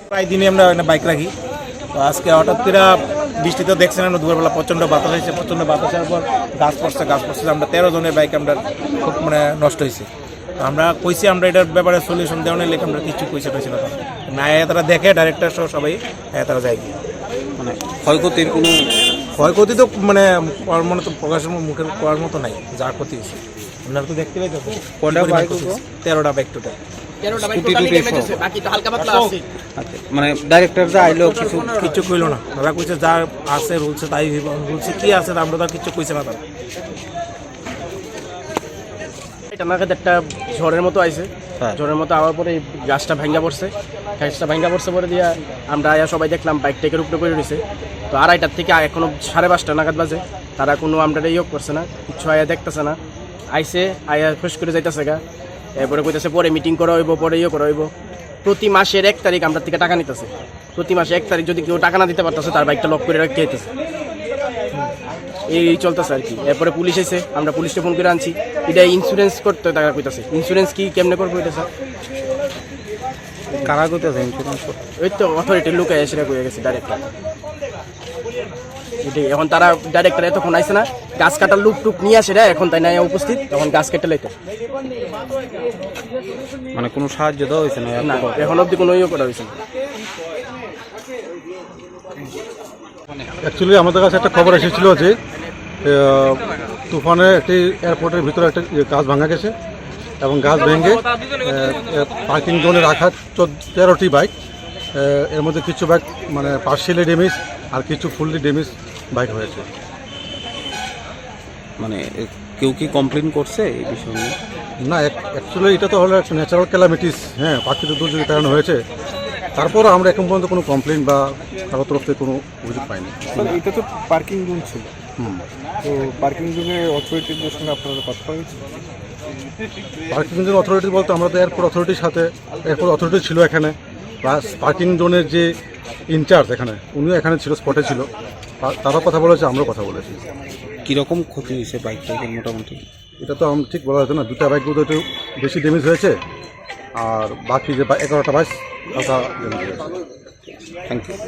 প্রায় দিনে আমরা বাইক রাখি। তো আজকে হঠাৎ করে বৃষ্টি তো দেখছেন না, দুপুরবেলা প্রচণ্ড বাতাস হয়েছে, প্রচণ্ড বাতাসের পর গাছ পড়ছে। আমরা 13 জনের বাইক আমরা খুব নষ্ট হয়েছে। আমরা কইছি আমরা এটার ব্যাপারে সলিউশন দেওয়ার লেগে আমরা কিছু কইছে না, তারা দেখে ডাইরেক্টর সহ সবাই তারা যায় কি ক্ষয়ক্ষতি তো মনে তো প্রকাশের মুখের করার মতো নাই, যা ক্ষতি হয়েছে আপনারা তো দেখতে পাই। 13টা বাইক টোটাল। ডাইরেক্টর যা আইলো কিছু কইলো না, ওরা কইছে যা আছে রুলছে তাই রুলছে কি আছে আমরা তো কিছু কইছে না। তারা একটা ঝড়ের মতো আইছে, ঝড়ের মতো আওয়ার পরে গাছটা ভাঙ্গা পড়ছে পরে দিয়া আমরা সবাই দেখলাম বাইক টেকের উপরে করে রয়েছে। তো 2:30 থেকে এখনো 5:30 নাগাদ বাজে, তারা কোনো আমরা ইয়োগ করছে না, কিছু আয়া দেখতেছে না। আইসে আয়া খুশ করে যাইতেছে গা, এরপরে কইতেছে পরে মিটিং করা হইব, পরে করা হইব। প্রতি মাসের 1 তারিখ আমরা থেকে টাকা নিতেছে, প্রতি মাসে 1 তারিখ যদি কেউ টাকা না দিতে পারতেছে তার বাইকটা লক করে রাখতে হইতেছে। এই চলতেছে আর কি। এরপরে পুলিশ এসে আমরা পুলিশকে ফোন করে আনছি, এটা ইন্স্যুরেন্স করতে টাকা কইতেছে। ইন্স্যুরেন্স কি কেমনে করবো এটা স্যার? কারা কইতেছে ইন্স্যুরেন্স? ওই তো অথরিটির লোক এসে কয়ে গেছে ডাইরেক্টর। এটাই এখন তারা ডাইরেক্টর এতক্ষণ আইসে না, গাছ কাটার লুক টুক নিয়ে আসে এখন তাই না উপস্থিত, তখন গাছ কেটে লাইতো। কোনো সাহায্য দেওয়া হয়েছে না এখন অব্দি কোনো করা হয়েছে না। অ্যাকচুয়ালি আমাদের কাছে একটা খবর এসেছিল যে তুফানে একটি এয়ারপোর্টের ভিতরে একটা গাছ ভাঙা গেছে এবং গাছ ভেঙে পার্কিং জোনে রাখা 13টি বাইক, এর মধ্যে কিছু বাইক পার্শিয়ালি ড্যামেজ আর কিছু ফুললি ড্যামেজ বাইক হয়েছে। কেউ কি কমপ্লেন করছে এই বিষয়ে? না, অ্যাকচুয়ালি এটা তো হলো একটা ন্যাচারাল ক্যালামিটিস, প্রাকৃতিক দুর্যোগের কারণে হয়েছে। তারপর আমরা এখন পর্যন্ত কোনো কমপ্লেন বা কারো তরফ থেকে কোনো অভিযোগ পাইনি। এটা তো পার্কিং জোন ছিল, তো পার্কিং জোনের অথরিটিদের সঙ্গে আপনারা কথা বলেছেন? পার্কিং জোন অথরিটি বলতে আমরা তো এয়ারপোর্ট অথরিটির সাথে, এয়ারপোর্ট অথরিটি ছিল এখানে, প্লাস পার্কিং জোনের যে ইনচার্জ উনিও এখানে ছিল, স্পটে ছিল, তারাও কথা বলেছে, আমরাও কথা বলেছি। কীরকম ক্ষতি হয়েছে বাইকটাকে মোটামুটি? এটা তো আমি ঠিক বলা যাচ্ছে না, 2টা বাইক বোধহয় একটু বেশি ড্যামেজ হয়েছে, আর বাকি যে 11টা বাইক হালকা ড্যামেজ হয়েছে। Thank you.